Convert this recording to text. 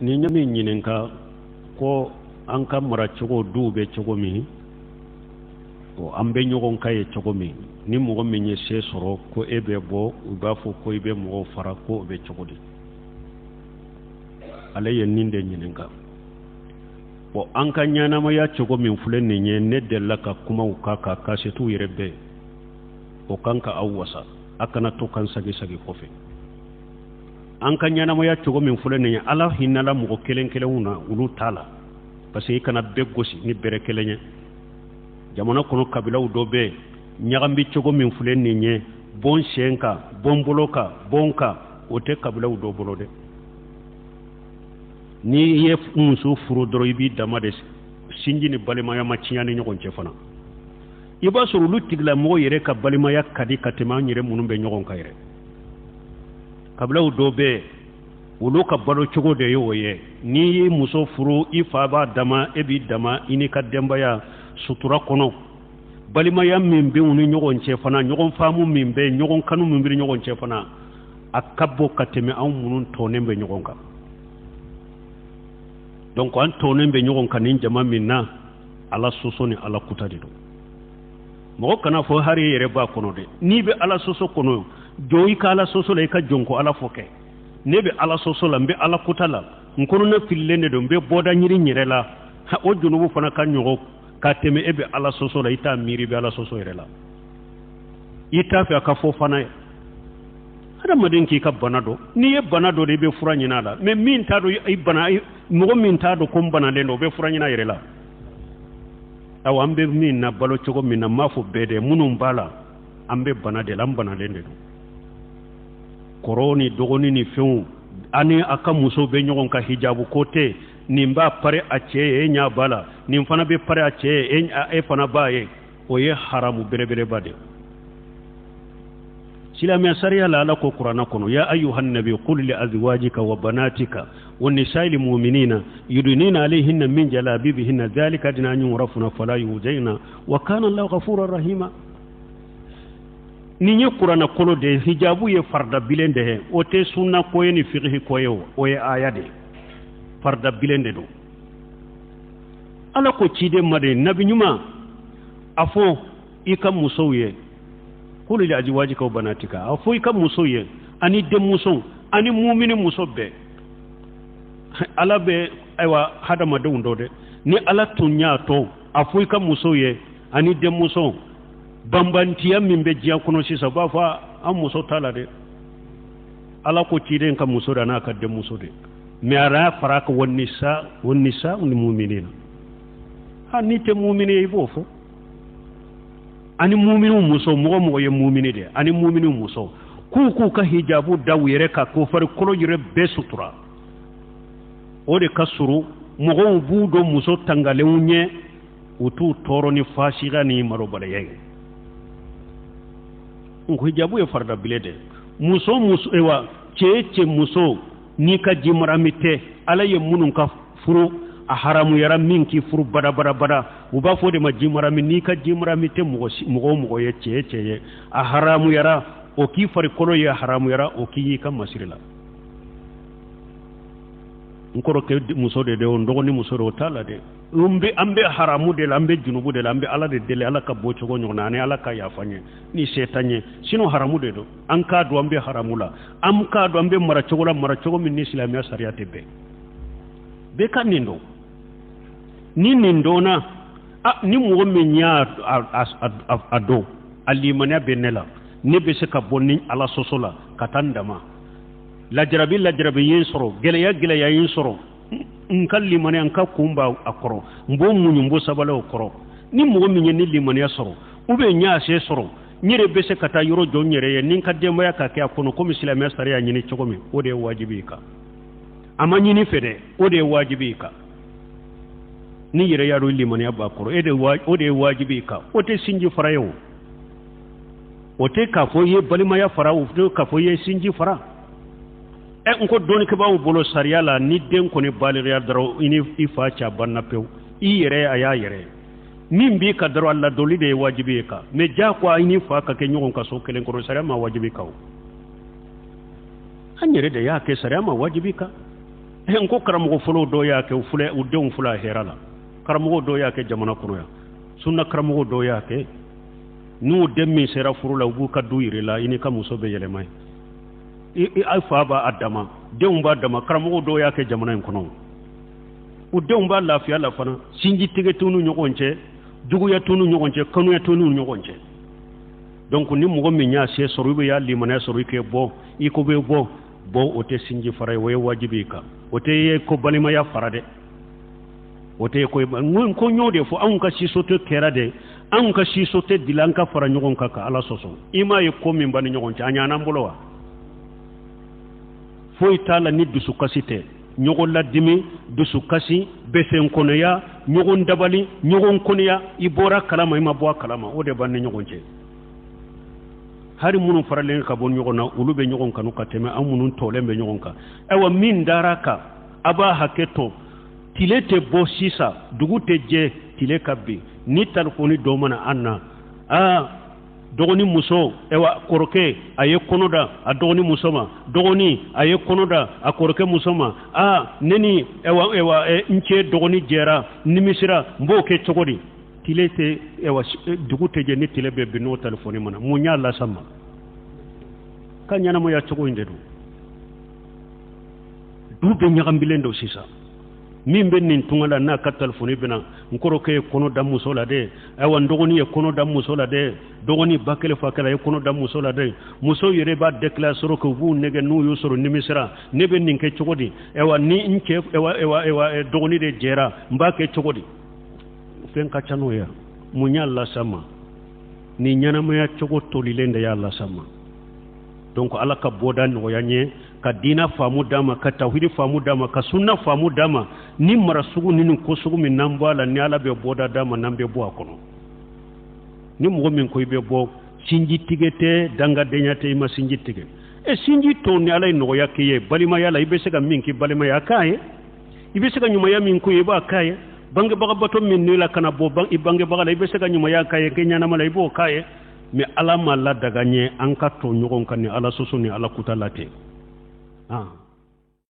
ni nyami nyinenka ko an ka mara cogo du be cogo min o an be ɲɔgɔn ka ye cogo min ni mɔgɔ min ye se sɔrɔ ko e bɛ bɔ u b'a fɔ ko i bɛ mɔgɔw fara ko o bɛ cogo di ale ye nin de ɲininka bon an ka ɲanamaya cogo min filɛ nin ye ne delila ka kumaw k'a kan kasetiw yɛrɛ bɛɛ o kan ka aw wasa a kana to kan sagi-sagi kɔfɛ an ka ɲanamaya cogo min filɛ nin ye ala hinɛla mɔgɔ kelen kelenw na olu t'a la parce que i kana bɛɛ gosi ni bɛrɛ kelen ye jamana kɔnɔ kabilaw dɔ bɛ ɲagambi cogo min filɛ nin ye bɔn sen kan bɔn bolo kan bɔn kan o tɛ kabilaw dɔ bolo dɛ n'i ye muso furu dɔrɔn i b'i dama de sinji ni balimaya ma tiɲɛ ni ɲɔgɔn cɛ fana i b'a sɔrɔ olu tigilamɔgɔ yɛrɛ ka balimaya ka di ka tɛmɛ an yɛrɛ minnu bɛ ɲɔgɔn kan yɛrɛ kabilaw dɔ bɛ olu ka balo cogo de ye o ye n'i ye muso furu i fa b'a dama e b'i dama i ni ka denbaya sutura kɔnɔ balimaya min bɛ u ni ɲɔgɔn cɛ fana ɲɔgɔn faamu min bɛ ɲɔgɔn kanu min bɛ ɲɔgɔn cɛ fana a ka bɔ ka tɛmɛ anw minnu tɔnen bɛ ɲɔgɔn kan donc an tɔnen bɛ ɲɔgɔn kan nin jama min na ala soso ni ala kuta de don mɔgɔ kana fɔ hari e yɛrɛ b'a kɔnɔ dɛ n'i bɛ ala soso kɔnɔ jɔ i ka ala soso la i ka jɔn ko ala fɔ kɛ ne bɛ ala soso la n bɛ ala kuta la n kɔnɔna fililen de don n bɛ bɔda ɲiri n yɛrɛ la o junubu fana ka ɲɔgɔn ka tɛmɛ e bɛ ala soso la i t'a miiri i bɛ ala soso yɛrɛ la i t'a fɛ a ka fɔ fana ye adamaden k'i ka bana dɔn n'i ye bana dɔ de i bɛ fura ɲini a la mais min t'a dɔn i bana mɔgɔ min t'a dɔn ko n banalen don o bɛ fura ɲini a yɛrɛ la awa an bɛ min na balo cogo min na n m'a fɔ bɛɛ dɛ minnu b'a la an bɛ bana de la an banalen de don kɔrɔ ni dɔgɔnin ni fɛnw ani a ka muso bɛ ɲɔgɔn ka hijabu ko tɛ nin b'a pare a cɛ ye e ɲɛ b'a la nin fana bɛ pare a cɛ ye e fana b'a ye o ye haramu belebeleba de silamɛya sariya la ala ko kuranna kɔnɔ ya ayyuhan nabi qul li azwajika wa banatika wa nisa'il mu'minina yudnina alayhinna min jalabibihinna dhalika adna an yurafna fala yuzayna wa kana Allahu ghafurar rahima ni ye kuranna kolo de hijabu ye farda bilen de o te sunna ko ye ni fiqhi ko ye o ye aya de farda bilen de do ala ko cide made nabi nyuma afo ika muso ye kulu li azwajika wa banatika afo ika muso ye ani dem muso ani mu'mini muso be ala be aywa hadama de undo de ni ala tunya to afo ika muso ye ani dem muso bambantiya min be jiya kono sisa ba fa an muso tala de ala ko cide ka muso da na ka dem muso de mi ara faraka wan nisa ni mu'minina ha ni te mu'mini e bo fo ani mu'minu muso mo ye mu'mini de ani mu'minu muso ku ka hijabu daw yere ka ko far kolo yere be sutura o de kasuru mo bu do muso tangale unye utu toro ni fashiga ni maro bale yenge ko hijabu e farda bilede muso ewa che muso ni ka jimramite ala ye munun ka furu a haramu yara min ki furu bada u b'a fɔ de ma jimrami ni ka jimramite mɔgɔ ye cɛ ye a haramu yara o k'i farikolo ye haramu yara o k'i y'i ka masiri la n kɔrɔkɛ muso de o n dɔgɔni muso de o t'a la dɛ an bɛ haramu de la an bɛ junubu de la an bɛ ala de deli ala ka bɔ cogo ɲɔgɔn na ani ala ka yafa ɲɛ ni setan ye sinon haramu de don an k'a dɔn an bɛ haramu la an k'a dɔn an bɛ mara cogo min ni silamɛya sariya tɛ bɛɛ ka nin dɔn ni nin dɔnna ni mɔgɔ min y'a dɔn a limaniya bɛ ne la ne bɛ se ka bɔ ni ala sɔsɔ la ka taa n dama lajarabi ye n sɔrɔ gɛlɛya ye n sɔrɔ n ka limaniya n ka kun b'a kɔrɔ n b'o muɲu n b'o sabali o kɔrɔ ni mɔgɔ min ye ni limaniya sɔrɔ ou bien n y'a se sɔrɔ n yɛrɛ bɛ se ka taa yɔrɔ jɔ n yɛrɛ ye ni n ka denbaya ka kɛ a kɔnɔ komi silamɛya sariya ɲini cogo min o de ye wajibi i kan a ma ɲini fɛ dɛ o de ye wajibi i kan ni yɛrɛ y'a dɔn limaniya b'a kɔrɔ o de ye wajibi i kan o tɛ sinji fara ye o tɛ k'a fɔ i ye balimaya fara o tɛ k'a fɔ i ye sinji fara n ko dɔnnikɛbaaw bolo sariya la ni den kɔni baligiya dɔrɔn i ni i fa cɛ banna pewu i yɛrɛ a y'a yɛrɛ min b'i ka dɔrɔn a ladɔnli de ye wajibi ye kan mais diyagoya i ni fa ka kɛ ɲɔgɔn ka so kelen kɔrɔ sariya ma wajibi kan an yɛrɛ de y'a kɛ sariya ma wajibi kan ko karamogo folo do yake u fule u denw fula herala karamogo do yake jamana kono ya sunna karamogo do yake nu demmi sera furula ubu ka duire la ini ka muso be yele mai ay fa ba adama denw ba adama karamogo do yake jamana en kono u denw ba lafiya la fana sinji tige tunu nyogonche dugu ya tunu nyogonche kanu ya tunu nyogonche donc ni mugo minya se sorube ya limana soruke bo iko be bo ote sinji faray way wajibi ka ote ye ko balima ya farade ote ko ngon ko nyode fo an ka sisote kerade an ka sisote dilanka fara nyogon ka ala soso ima ye ko min bani nyogon anya nan bolowa fo itala ni dusu kasite nyogon la dimi dusu kasi besen konoya nyogon dabali nyogon konoya ibora kalama ima bo kalama ode banne nyogon ce hari munun faralen ka bon nyogona ulube nyogon kanu kateme amunun tolembe nyogon ka ewa min daraka aba haketo tilete bo sisa dugute je tile kabbi ni talfoni do mana anna dogoni muso ewa koroke aye konoda a dogoni musoma dogoni aye konoda a koroke musoma neni ewa nche dogoni jera nimisira mboke chogodi tilete ewa dugute je ni tilebe bino telefoni mana munya la sama kanyana mo ya chogo indedu dube nyagambilendo sisa mimbe nin tungala na ka telefoni bina nkoro ke kono dam musola de ewa ndogoni e kono dam musola de dogoni bakele fakala e kono dam musola de muso yere ba déclarer ko bu nege nu yusoro nimisra nebe nin ke chogodi ewa ni nke ewa dogoni de jera mbake chogodi fenka chano ya munya la sama ni nyana maya chogo tolilende ya la sama donc ala ka bodan no yanye ka dina famu dama ka tawhid famu dama ka sunna famu dama ni marasugu ni ko sugu min nambala ni ala be boda dama nambe bo akono ni mo min ko be bo sinji tigete danga denyate ma sinji tige sinji to ni ala no yakiye balima yala ibe sega minki balima yakaye ibe sega nyuma ya min ko yeba kaye bange baga bato min ni la kana bo bang ibange baga la ibe sega nyuma ya kaye kenya na mala ibo kaye mais ala ma la daga nye an ka to nyogon kan ni ala soso ni ala kutalate